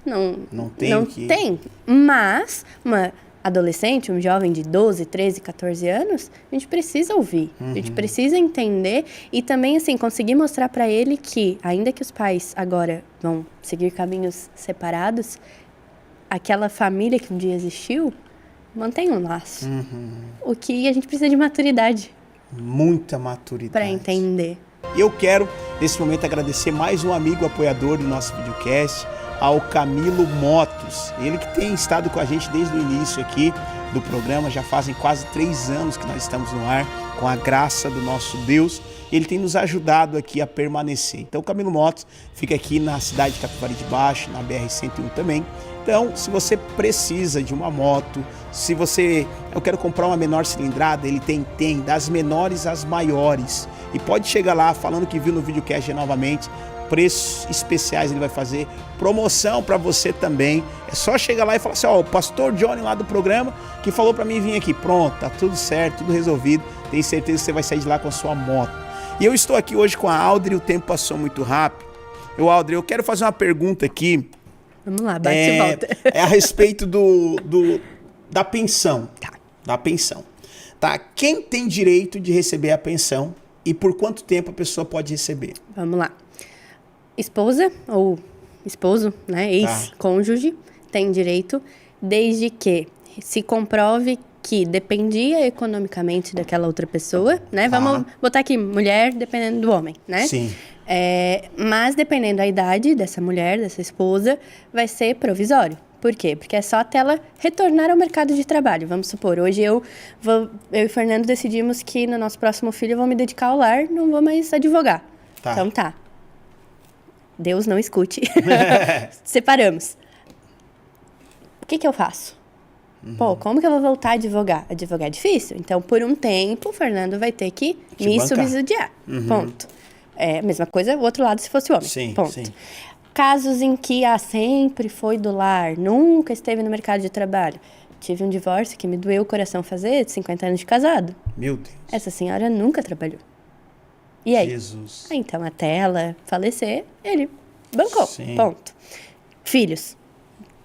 não tem. Mas uma adolescente, um jovem de 12, 13, 14 anos, a gente precisa ouvir, a gente precisa entender e também, assim, conseguir mostrar para ele que, ainda que os pais agora vão seguir caminhos separados, aquela família que um dia existiu, mantém um laço. O que a gente precisa de maturidade. Muita maturidade. Para entender. Eu quero, nesse momento, agradecer mais um amigo apoiador do nosso videocast, ao Camilo Motos, ele que tem estado com a gente desde o início aqui do programa, já fazem quase 3 anos que nós estamos no ar, com a graça do nosso Deus, ele tem nos ajudado aqui a permanecer. Então o Camilo Motos fica aqui na cidade de Capivari de Baixo, na BR-101 também. Então, se você precisa de uma moto, se você... Eu quero comprar uma menor cilindrada, ele tem das menores às maiores. E pode chegar lá falando que viu no videocast novamente. Preços especiais ele vai fazer, promoção para você também. É só chegar lá e falar assim, ó, o pastor Johnny lá do programa que falou para mim vir aqui. Pronto, tá tudo certo, tudo resolvido. Tenho certeza que você vai sair de lá com a sua moto. E eu estou aqui hoje com a Audrey, o tempo passou muito rápido. Audrey, eu quero fazer uma pergunta aqui. Vamos lá, bate e volta. É a respeito da pensão. Da pensão. Tá? Quem tem direito de receber a pensão e por quanto tempo a pessoa pode receber? Vamos lá. Esposa ou esposo, né, ex-cônjuge, tem direito desde que se comprove que dependia economicamente daquela outra pessoa, né? Vamos botar aqui, mulher dependendo do homem, né? Sim. Mas dependendo da idade dessa mulher, dessa esposa, vai ser provisório. Por quê? Porque é só até ela retornar ao mercado de trabalho. Vamos supor, hoje eu e o Fernando decidimos que no nosso próximo filho eu vou me dedicar ao lar, não vou mais advogar. Tá. Então tá. Deus não escute. Separamos. O que eu faço? Pô, como que eu vou voltar a advogar? Advogar é difícil. Então, por um tempo, o Fernando vai ter que me subsidiar. Ponto. É a mesma coisa, o outro lado se fosse homem. Sim, ponto. sim. Casos em que sempre foi do lar, nunca esteve no mercado de trabalho. Tive um divórcio que me doeu o coração fazer, de 50 anos de casado. Meu Deus. Essa senhora nunca trabalhou. E aí? Jesus. Então, até ela falecer, ele bancou. Sim. Ponto. Filhos,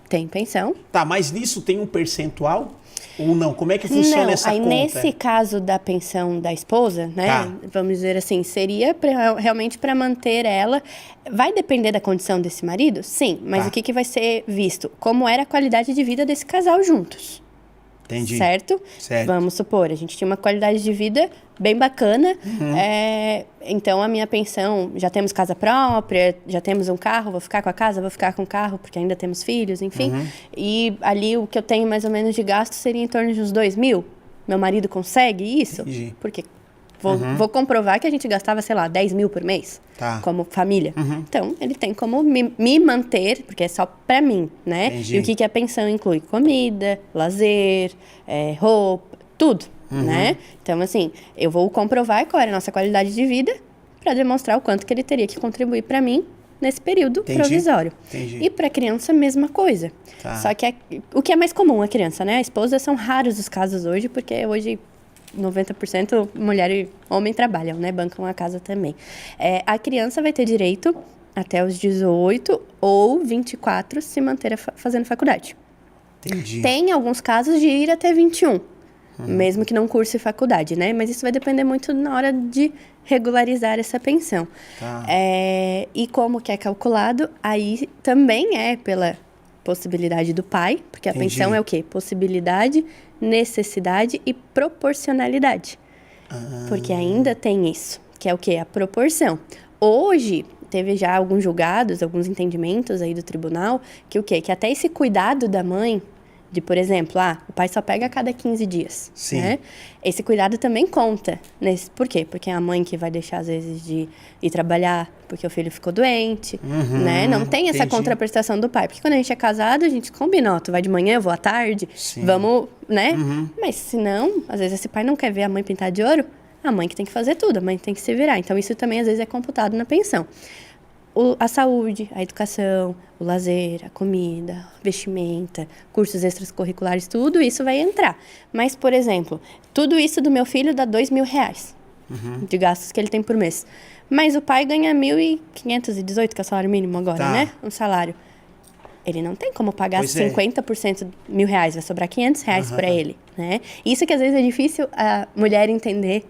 tem pensão. Tá, mas nisso tem um percentual? Ou não? Como é que funciona essa conta? Nesse caso da pensão da esposa, né? Tá. Vamos dizer assim, seria realmente para manter ela. Vai depender da condição desse marido? Sim, mas o que vai ser visto? Como era a qualidade de vida desse casal juntos. Entendi. Certo? Vamos supor, a gente tinha uma qualidade de vida bem bacana. Então, a minha pensão, já temos casa própria, já temos um carro, vou ficar com a casa, vou ficar com o carro, porque ainda temos filhos, enfim. E ali, o que eu tenho mais ou menos de gasto seria em torno de uns 2.000. Meu marido consegue isso? Entendi. Porque vou comprovar que a gente gastava, sei lá, 10.000 por mês, como família. Então, ele tem como me manter, porque é só pra mim, né? Entendi. E o que a pensão inclui? Comida, lazer, roupa, tudo, né? Então, assim, eu vou comprovar qual era a nossa qualidade de vida para demonstrar o quanto que ele teria que contribuir para mim nesse período provisório. Entendi. E para a criança, a mesma coisa. Só que o que é mais comum, a criança, né? A esposa, são raros os casos hoje, porque hoje 90% mulher e homem trabalham, né? Bancam a casa também. A criança vai ter direito até os 18 ou 24 se manter fazendo faculdade. Entendi. Tem alguns casos de ir até 21, mesmo que não curse faculdade, né? Mas isso vai depender muito na hora de regularizar essa pensão. E como que é calculado, aí também é pela possibilidade do pai, porque a pensão é o quê? Possibilidade, necessidade e proporcionalidade. Porque ainda tem isso, que é o quê? A proporção. Hoje, teve já alguns julgados, alguns entendimentos aí do tribunal, que o quê? Que até esse cuidado da mãe, de, por exemplo, o pai só pega a cada 15 dias. Sim. Né? Esse cuidado também conta. Por quê? Porque é a mãe que vai deixar, às vezes, de ir trabalhar porque o filho ficou doente, né? Não tem essa contraprestação do pai. Porque quando a gente é casado, a gente combina, tu vai de manhã, eu vou à tarde, vamos, né? Mas se não, às vezes esse pai não quer ver a mãe pintar de ouro, a mãe que tem que fazer tudo, a mãe tem que se virar. Então, isso também, às vezes, é computado na pensão. A saúde, a educação, o lazer, a comida, vestimenta, cursos extracurriculares, tudo isso vai entrar. Mas, por exemplo, tudo isso do meu filho dá R$2.000 de gastos que ele tem por mês. Mas o pai ganha 1.518, que é o salário mínimo agora, né? Um salário. Ele não tem como pagar 50% R$1.000, vai sobrar R$500 para ele, né? Isso que às vezes é difícil a mulher entender,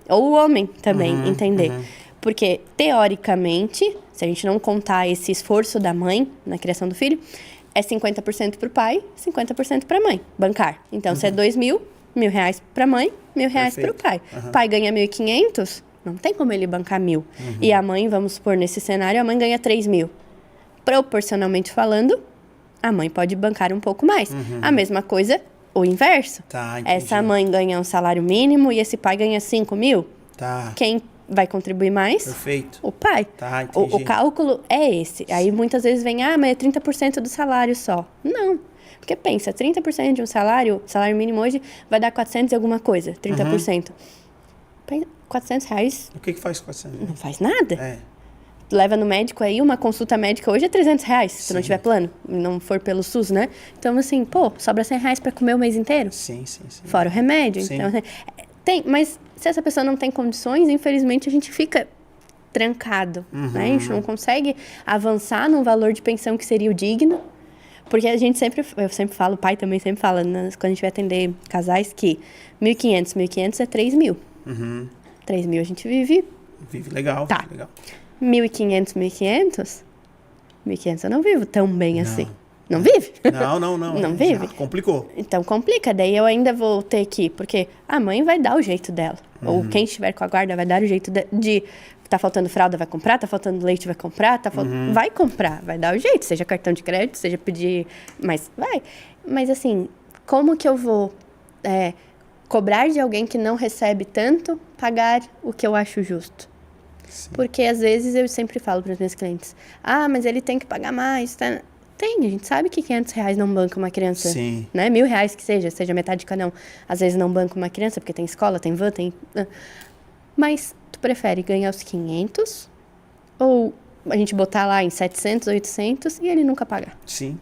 ou o homem também entender. Porque, teoricamente, se a gente não contar esse esforço da mãe na criação do filho, é 50% para o pai, 50% para a mãe, bancar. Então, se é 2.000, R$1.000 para a mãe, R$1.000 para o pai. O pai ganha 1.500, não tem como ele bancar 1.000. E a mãe, vamos supor, nesse cenário, a mãe ganha 3.000. Proporcionalmente falando, a mãe pode bancar um pouco mais. A mesma coisa, o inverso. Essa mãe ganha um salário mínimo e esse pai ganha 5.000. Quem vai contribuir mais? Perfeito. O pai. Tá, entendi. O cálculo é esse. Aí muitas vezes vem, mas é 30% do salário só. Não. Porque pensa, 30% de um salário mínimo hoje vai dar 400 e alguma coisa, 30%. R$400. O que faz 400? Não faz nada. É. Leva no médico aí, uma consulta médica hoje é R$300, se não tiver plano, não for pelo SUS, né? Então, assim, sobra R$100 pra comer o mês inteiro. Sim. Fora o remédio. Sim. Então, mas se essa pessoa não tem condições, infelizmente a gente fica trancado, né? A gente não consegue avançar num valor de pensão que seria o digno. Porque eu sempre falo, o pai também sempre fala, né, quando a gente vai atender casais, que 1.500 é 3.000. 3.000 a gente vive... Vive legal, tá. Vive legal. 1.500 eu não vivo tão bem assim. Não vive? Não. Não vive? Já complicou. Então complica, daí eu ainda vou ter que... Porque a mãe vai dar o jeito dela. Ou quem estiver com a guarda vai dar o jeito de tá faltando fralda, vai comprar, tá faltando leite, vai comprar, vai comprar, vai dar o jeito, seja cartão de crédito, seja pedir, mas vai. Mas assim, como que eu vou cobrar de alguém que não recebe tanto, pagar o que eu acho justo? Sim. Porque às vezes eu sempre falo para os meus clientes, mas ele tem que pagar mais, tá? Tem, a gente sabe que R$500 não banca uma criança, Sim. né? R$1.000 que seja metade de cada um. Às vezes não banca uma criança, porque tem escola, tem van, tem... Mas tu prefere ganhar os 500 ou a gente botar lá em 700, 800 e ele nunca pagar? Sim.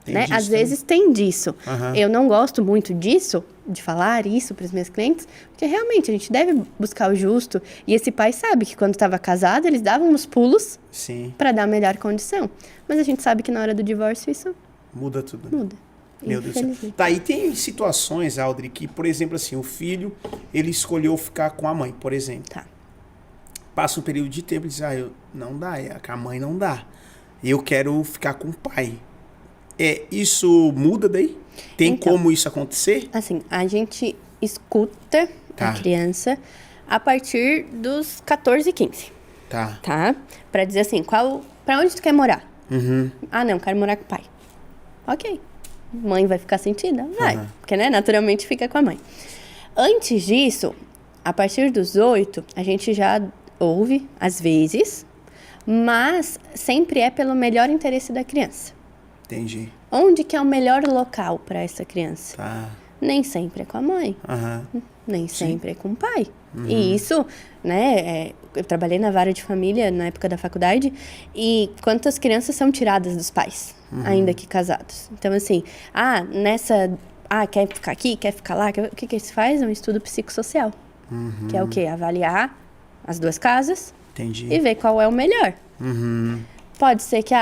Né? Às vezes tem disso. Eu não gosto muito disso, de falar isso para os meus clientes, porque realmente a gente deve buscar o justo. E esse pai sabe que quando estava casado, eles davam uns pulos para dar a melhor condição. Mas a gente sabe que na hora do divórcio isso... Muda tudo. Muda. Meu Deus do céu. Tá, e tem situações, Aldri, que, por exemplo, assim, o filho, ele escolheu ficar com a mãe, por exemplo. Tá. Passa um período de tempo e diz, não dá, com a mãe não dá. Eu quero ficar com o pai. Isso muda daí? Tem então, como isso acontecer? Assim, a gente escuta a criança a partir dos 14, 15. Tá? Pra dizer assim, pra onde tu quer morar? Não, quero morar com o pai. Ok. Mãe vai ficar sentida? Vai. Porque, né, naturalmente fica com a mãe. Antes disso, a partir dos 8, a gente já ouve, às vezes, mas sempre é pelo melhor interesse da criança. Entendi. Onde que é o melhor local para essa criança? Tá. Nem sempre é com a mãe. Nem sempre é com o pai. E isso, né, eu trabalhei na vara de família na época da faculdade e quantas crianças são tiradas dos pais, ainda que casados. Então, assim, quer ficar aqui, quer ficar lá, o que se faz? É um estudo psicossocial. Que é o quê? Avaliar as duas casas. Entendi. E ver qual é o melhor. Pode ser que,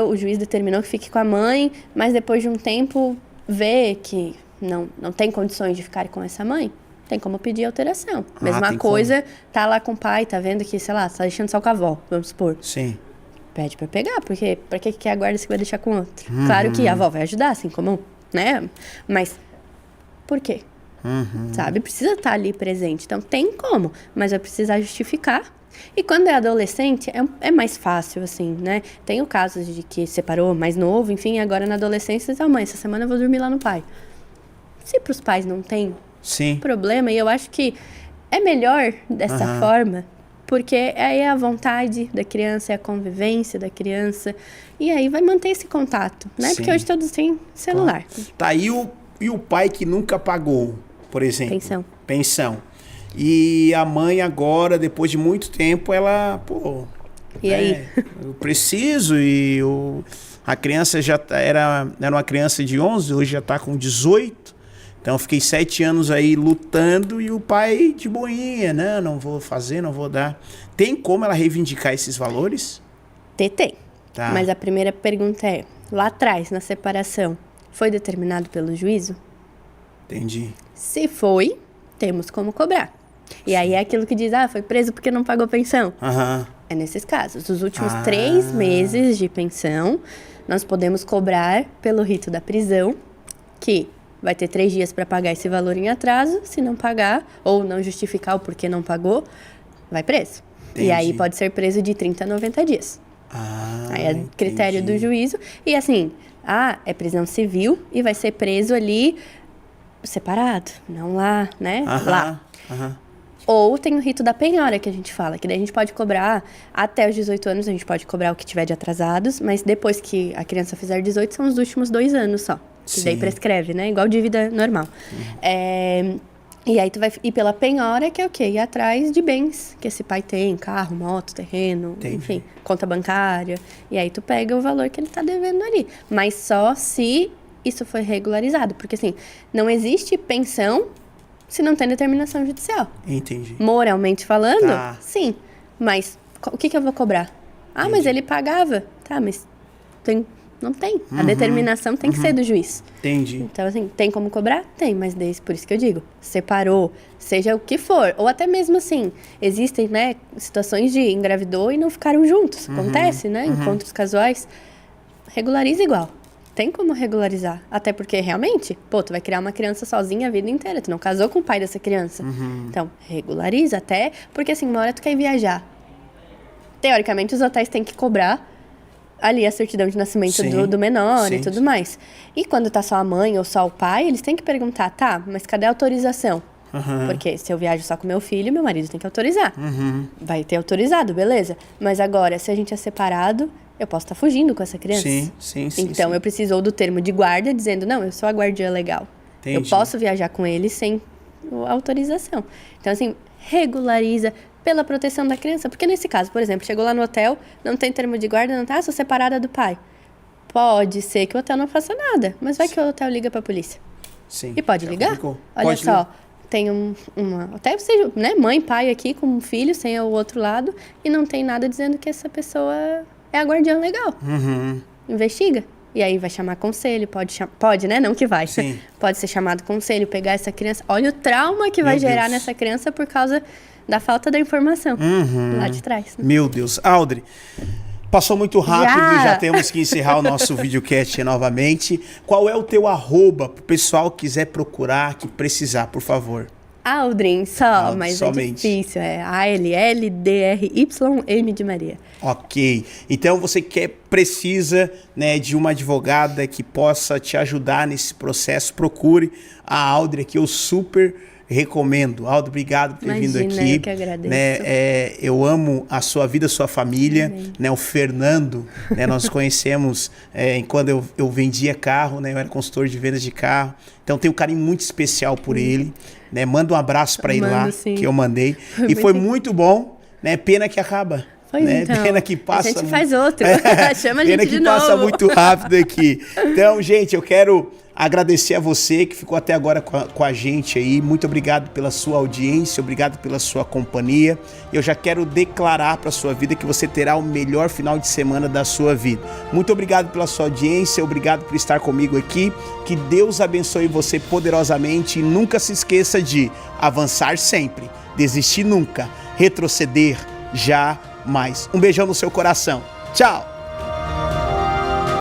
o juiz determinou que fique com a mãe, mas depois de um tempo vê que não tem condições de ficar com essa mãe. Tem como pedir alteração. Mesma coisa, tá lá com o pai, tá vendo que, sei lá, tá deixando só com a avó, vamos supor. Sim. Pede pra pegar, porque pra que a guarda se vai deixar com outro? Claro que a avó vai ajudar, assim como, né? Mas por quê? Sabe? Precisa estar ali presente. Então, tem como, mas vai precisar justificar. E quando é adolescente, é mais fácil, assim, né? Tem o caso de que separou mais novo, enfim, agora na adolescência, mãe, essa semana eu vou dormir lá no pai. Se pros pais não tem problema, e eu acho que é melhor dessa forma, porque aí é a vontade da criança, é a convivência da criança, e aí vai manter esse contato, né? Porque hoje todos têm celular. Tá, e o pai que nunca pagou, por exemplo? Pensão. E a mãe agora, depois de muito tempo, ela, E aí? Eu preciso a criança já era uma criança de 11, hoje já tá com 18. Então eu fiquei 7 anos aí lutando e o pai de boinha, né? Não vou fazer, não vou dar. Tem como ela reivindicar esses valores? Tem. Tá. Mas a primeira pergunta é, lá atrás, na separação, foi determinado pelo juízo? Entendi. Se foi, temos como cobrar. E aí é aquilo que diz, foi preso porque não pagou pensão. É nesses casos. Os últimos 3 meses de pensão, nós podemos cobrar pelo rito da prisão, que vai ter 3 dias para pagar esse valor em atraso. Se não pagar, ou não justificar o porquê não pagou, vai preso. Entendi. E aí pode ser preso de 30 a 90 dias. Aí é critério do juízo. E assim, é prisão civil e vai ser preso ali separado, não lá, né? Lá. Ou tem o rito da penhora, que a gente fala, que daí a gente pode cobrar até os 18 anos, a gente pode cobrar o que tiver de atrasados, mas depois que a criança fizer 18, são os últimos 2 anos só. Que daí prescreve, né? Igual dívida normal. E aí tu vai ir pela penhora, que é o quê? Ir atrás de bens que esse pai tem, carro, moto, terreno, enfim, conta bancária. E aí tu pega o valor que ele tá devendo ali. Mas só se isso foi regularizado. Porque assim, não existe pensão se não tem determinação judicial. Entendi. Moralmente falando, sim. Mas o que eu vou cobrar? Ah, mas ele pagava. Tá, mas não tem. A determinação tem que ser do juiz. Entendi. Então, assim, tem como cobrar? Tem, mas por isso que eu digo, separou, seja o que for. Ou até mesmo assim, existem, né, situações de engravidou e não ficaram juntos. Acontece, né? Encontros casuais. Regulariza igual. Tem como regularizar. Até porque, realmente, tu vai criar uma criança sozinha a vida inteira. Tu não casou com o pai dessa criança. Então, regulariza até, porque assim, uma hora tu quer viajar. Teoricamente, os hotéis têm que cobrar ali a certidão de nascimento do menor e tudo mais. E quando tá só a mãe ou só o pai, eles têm que perguntar, tá, mas cadê a autorização? Porque se eu viajo só com meu filho, meu marido tem que autorizar. Vai ter autorizado, beleza. Mas agora, se a gente é separado, eu posso estar fugindo com essa criança. Sim. Então, eu preciso ou do termo de guarda, dizendo, não, eu sou a guardiã legal. Entendi. Eu posso viajar com ele sem autorização. Então, assim, regulariza pela proteção da criança. Porque nesse caso, por exemplo, chegou lá no hotel, não tem termo de guarda, não tá, sou separada do pai. Pode ser que o hotel não faça nada, mas vai que o hotel liga pra polícia. Sim. E pode ligar? Olha só, tem uma... Até seja, né, mãe, pai aqui com um filho, sem o outro lado, e não tem nada dizendo que essa pessoa é a guardiã legal. Investiga. E aí vai chamar conselho, pode, né? Não que vai. Sim. Pode ser chamado conselho, pegar essa criança. Olha o trauma que vai gerar nessa criança por causa da falta da informação lá de trás. Né? Meu Deus. Audrey, passou muito rápido, já temos que encerrar o nosso videocast novamente. Qual é o teu arroba pro pessoal que quiser procurar, que precisar, por favor? Aldrin, só, mas somente. É difícil, é ALLDRYM de Maria. Ok, então você precisa, né, de uma advogada que possa te ajudar nesse processo, procure a Audrey, que eu super recomendo. Audrey, obrigado por ter vindo aqui. Eu que agradeço. Né, eu amo a sua vida, a sua família. Né, o Fernando, né, nós conhecemos quando eu vendia carro, né, eu era consultor de vendas de carro. Então tenho um carinho muito especial por ele. Né, manda um abraço para ele lá, que eu mandei. Foi muito bom, né, pena que acaba. Né? Então, pena que passa. A gente faz outro. Chama a gente de novo. Pena que passa muito rápido aqui. Então, gente, eu quero agradecer a você que ficou até agora com a gente aí. Muito obrigado pela sua audiência, obrigado pela sua companhia. Eu já quero declarar para a sua vida que você terá o melhor final de semana da sua vida. Muito obrigado pela sua audiência, obrigado por estar comigo aqui. Que Deus abençoe você poderosamente e nunca se esqueça de avançar sempre, desistir nunca, retroceder jamais. Um beijão no seu coração. Tchau!